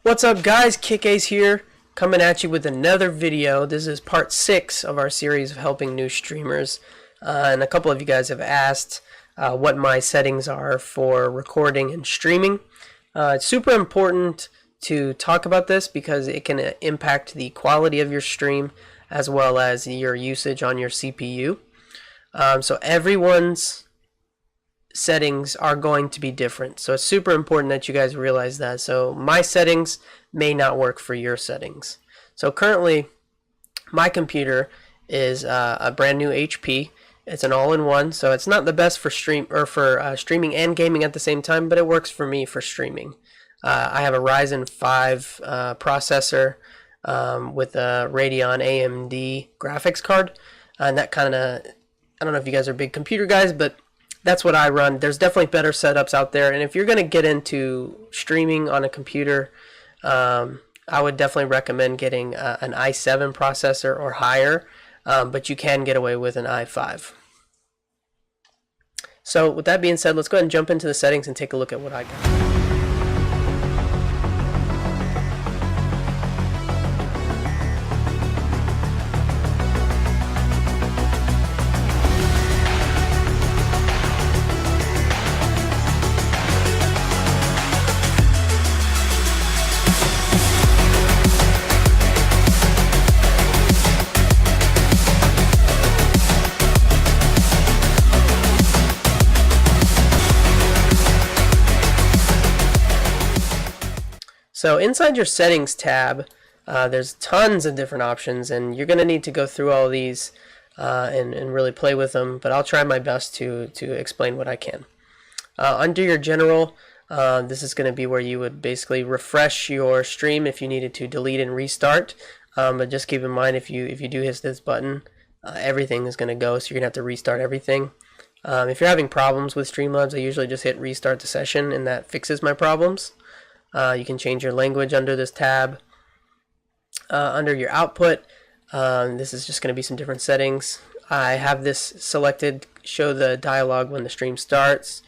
What's up guys, Kick-Ace here, coming at you with another video. This is part 6 of our series of helping new streamers. And a couple of you guys have asked what my settings are for recording and streaming. It's super important to talk about this because it can impact the quality of your stream as well as your usage on your CPU. So everyone's settings are going to be different, so it's super important that you guys realize that. So my settings may not work for your settings. So currently my computer is a brand new HP. It's an all-in-one, so it's not the best for streaming and gaming at the same time, but it works for me for streaming. I have a Ryzen 5 processor with a Radeon AMD graphics card, and that kind of, I don't know if you guys are big computer guys, but that's what I run. There's definitely better setups out there, and if you're going to get into streaming on a computer, I would definitely recommend getting an i7 processor or higher, but you can get away with an i5. So with that being said, let's go ahead and jump into the settings and take a look at what I got. So inside your settings tab, there's tons of different options, and you're going to need to go through all these and really play with them, but I'll try my best to explain what I can. Under your general, this is going to be where you would basically refresh your stream if you needed to delete and restart, but just keep in mind if you do hit this button, everything is going to go, so you're going to have to restart everything. If you're having problems with Streamlabs, I usually just hit restart the session, and that fixes my problems. You can change your language under this tab. Under your output, this is just going to be some different settings. I have this selected: show the dialogue when the stream starts,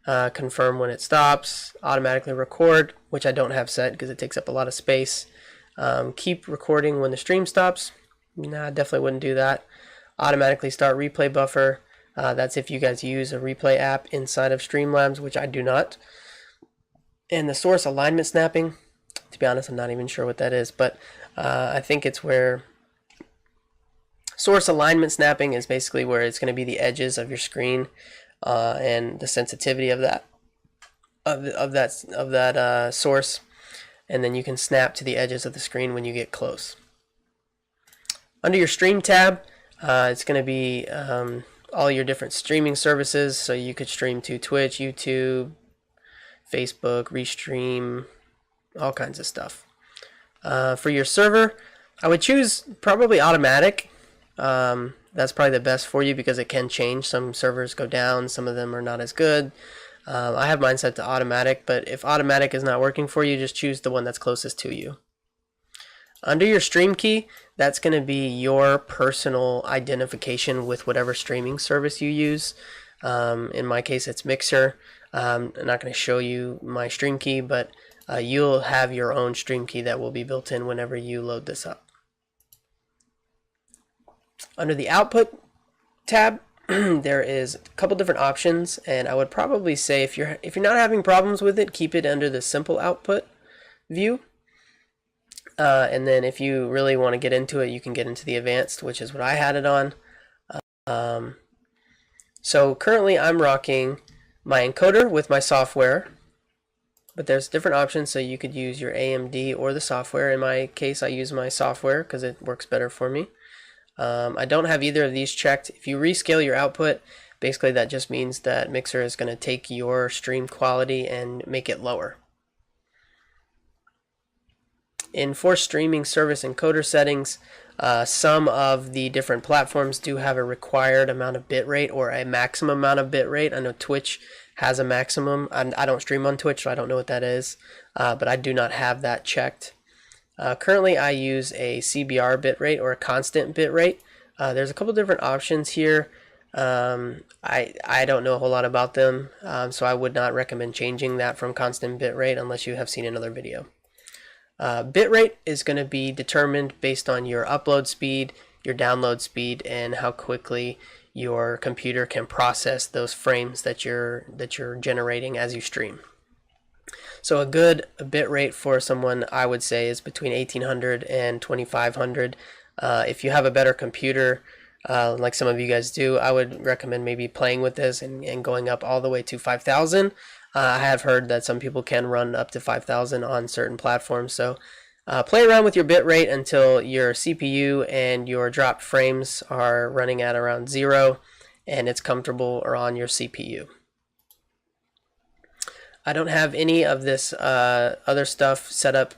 confirm when it stops, automatically record, which I don't have set because it takes up a lot of space. Keep recording when the stream stops. Nah, I definitely wouldn't do that. Automatically start replay buffer. That's if you guys use a replay app inside of Streamlabs, which I do not. And the source alignment snapping, to be honest, I'm not even sure what that is, but I think it's where source alignment snapping is basically where it's going to be the edges of your screen and the sensitivity of that source, and then you can snap to the edges of the screen when you get close. Under your stream tab, it's going to be all your different streaming services, so you could stream to Twitch, YouTube, Facebook, Restream, all kinds of stuff. For your server, I would choose probably automatic. That's probably the best for you because it can change. Some servers go down, some of them are not as good. I have mine set to automatic, but if automatic is not working for you, just choose the one that's closest to you. Under your stream key, that's going to be your personal identification with whatever streaming service you use. In my case, it's Mixer. I'm not going to show you my stream key, but you'll have your own stream key that will be built in whenever you load this up. Under the output tab, there is a couple different options, and I would probably say if you're not having problems with it, keep it under the simple output view. And then if you really want to get into it, you can get into the advanced, which is what I had it on. So currently I'm rocking my encoder with my software, but there's different options, so you could use your AMD or the software. In my case, I use my software because it works better for me. I don't have either of these checked. If you rescale your output, basically that just means that Mixer is going to take your stream quality and make it lower. In force streaming service encoder settings, some of the different platforms do have a required amount of bitrate or a maximum amount of bitrate. I know Twitch has a maximum. I don't stream on Twitch, so I don't know what that is, but I do not have that checked. Currently, I use a CBR bitrate or a constant bitrate. There's a couple different options here. I don't know a whole lot about them, so I would not recommend changing that from constant bitrate unless you have seen another video. Bitrate is going to be determined based on your upload speed, your download speed, and how quickly your computer can process those frames that you're generating as you stream. So a good bitrate for someone, I would say, is between 1800 and 2500. If you have a better computer, like some of you guys do, I would recommend maybe playing with this and going up all the way to 5000. I have heard that some people can run up to 5000 on certain platforms. So play around with your bitrate until your CPU and your dropped frames are running at around 0 and it's comfortable or on your CPU. I don't have any of this other stuff set up.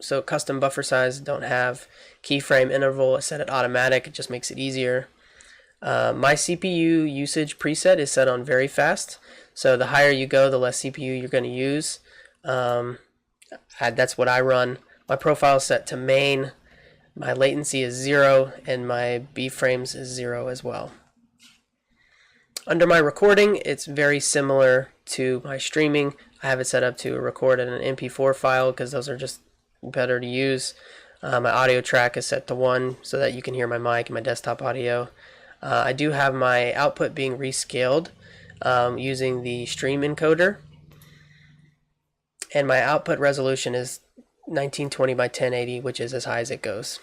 So custom buffer size, don't have keyframe interval, I set it automatic, it just makes it easier. My CPU usage preset is set on very fast. So the higher you go, the less CPU you're going to use. That's what I run. My profile is set to main. My latency is 0, and my B frames is 0 as well. Under my recording, it's very similar to my streaming. I have it set up to record in an MP4 file because those are just better to use. My audio track is set to 1 so that you can hear my mic and my desktop audio. I do have my output being rescaled using the stream encoder, and my output resolution is 1920 by 1080, which is as high as it goes.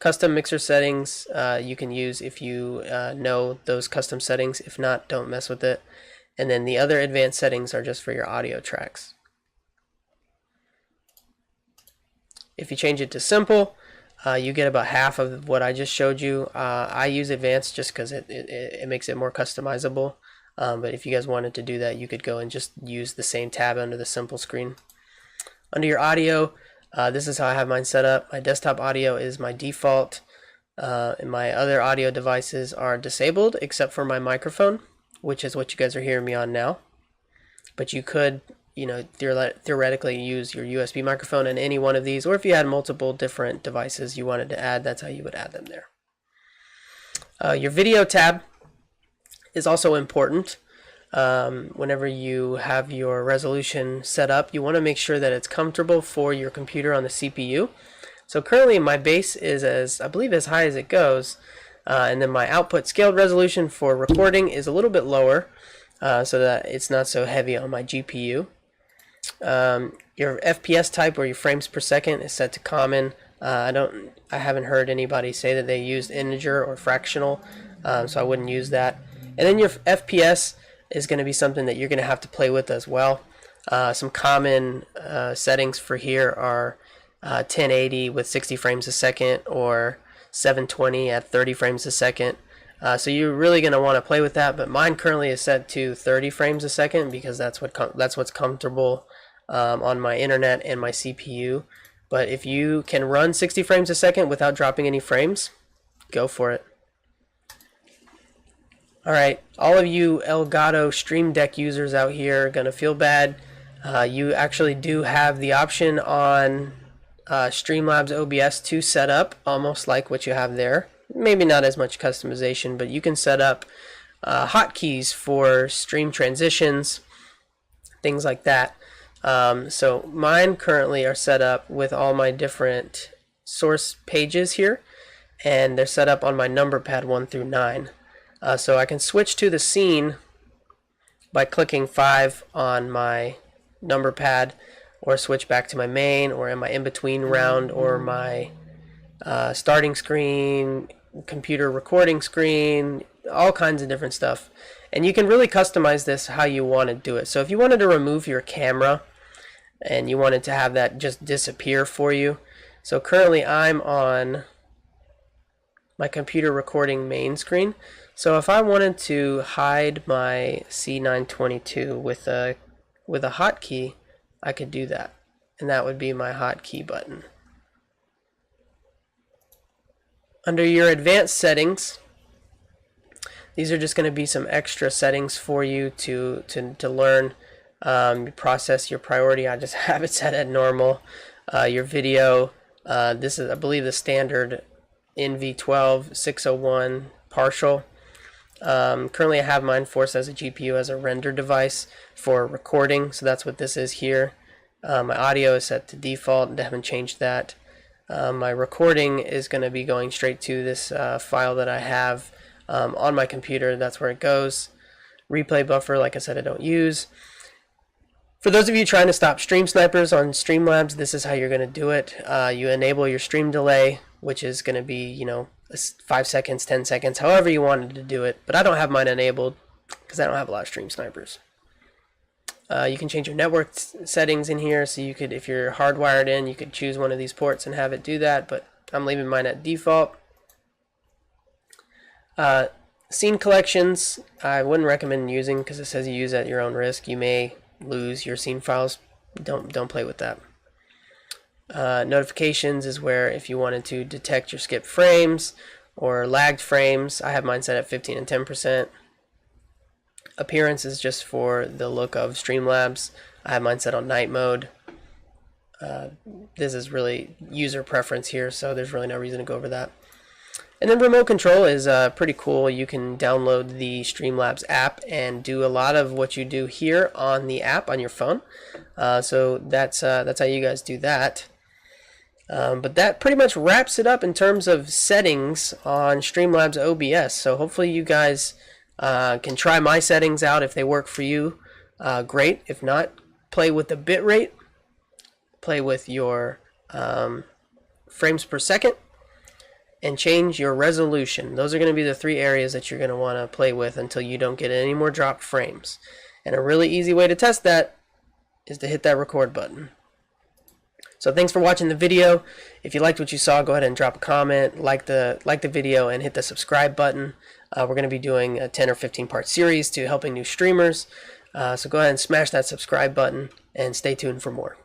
Custom mixer settings you can use if you know those custom settings. If not, don't mess with it. And then the other advanced settings are just for your audio tracks. If you change it to simple, you get about half of what I just showed you. I use advanced just because it makes it more customizable. But if you guys wanted to do that, you could go and just use the same tab under the simple screen. Under your audio, this is how I have mine set up. My desktop audio is my default, and my other audio devices are disabled except for my microphone, which is what you guys are hearing me on now. But you could, theoretically use your USB microphone in any one of these, or if you had multiple different devices you wanted to add, that's how you would add them there. Your video tab is also important. Whenever you have your resolution set up, you want to make sure that it's comfortable for your computer on the CPU. So currently my base is I believe as high as it goes, and then my output scaled resolution for recording is a little bit lower, so that it's not so heavy on my GPU. Your FPS type, or your frames per second, is set to common. I haven't heard anybody say that they used integer or fractional, so I wouldn't use that. And then your FPS is going to be something that you're going to have to play with as well. Some common settings for here are 1080 with 60 frames a second, or 720 at 30 frames a second. So you're really going to want to play with that, but mine currently is set to 30 frames a second because that's what's comfortable on my internet and my CPU. But if you can run 60 frames a second without dropping any frames, go for it. Alright, all of you Elgato Stream Deck users out here are going to feel bad. You actually do have the option on Streamlabs OBS to set up almost like what you have there. Maybe not as much customization, but you can set up hotkeys for stream transitions, things like that. So mine currently are set up with all my different source pages here, and they're set up on my number pad 1 through 9. So I can switch to the scene by clicking 5 on my number pad, or switch back to my main, or in my in-between round, or my starting screen, computer recording screen, all kinds of different stuff. And you can really customize this how you want to do it. So if you wanted to remove your camera and you wanted to have that just disappear for you, so currently I'm on my computer recording main screen. So if I wanted to hide my C922 with a hotkey, I could do that, and that would be my hotkey button. Under your advanced settings, these are just going to be some extra settings for you to learn. Process your priority, I just have it set at normal. Your video, this is I believe the standard NV12 601 partial. Currently I have mine forced as a GPU as a render device for recording, so that's what this is here. My audio is set to default, I haven't changed that. My recording is going to be going straight to this file that I have on my computer. That's where it goes. Replay buffer, like I said, I don't use. For those of you trying to stop stream snipers on Streamlabs, this is how you're going to do it. You enable your stream delay, which is going to be, you know, 5 seconds, 10 seconds, however you wanted to do it. But I don't have mine enabled because I don't have a lot of stream snipers. You can change your network settings in here, so you could, if you're hardwired in, you could choose one of these ports and have it do that, but I'm leaving mine at default. Scene collections, I wouldn't recommend using because it says you use at your own risk. You may lose your scene files. Don't play with that. Notifications is where if you wanted to detect your skipped frames or lagged frames, I have mine set at 15 and 10%. Appearance is just for the look of Streamlabs. I have mine set on night mode. This is really user preference here, so there's really no reason to go over that. And then remote control is pretty cool. You can download the Streamlabs app and do a lot of what you do here on the app on your phone. So that's how you guys do that. But that pretty much wraps it up in terms of settings on Streamlabs OBS. So hopefully you guys can try my settings out. If they work for you, great. If not, play with the bitrate, play with your frames per second, and change your resolution. Those are going to be the 3 areas that you're going to want to play with until you don't get any more dropped frames. And a really easy way to test that is to hit that record button. So thanks for watching the video. If you liked what you saw, go ahead and drop a comment, like the video, and hit the subscribe button. We're going to be doing a 10 or 15 part series to helping new streamers. So go ahead and smash that subscribe button and stay tuned for more.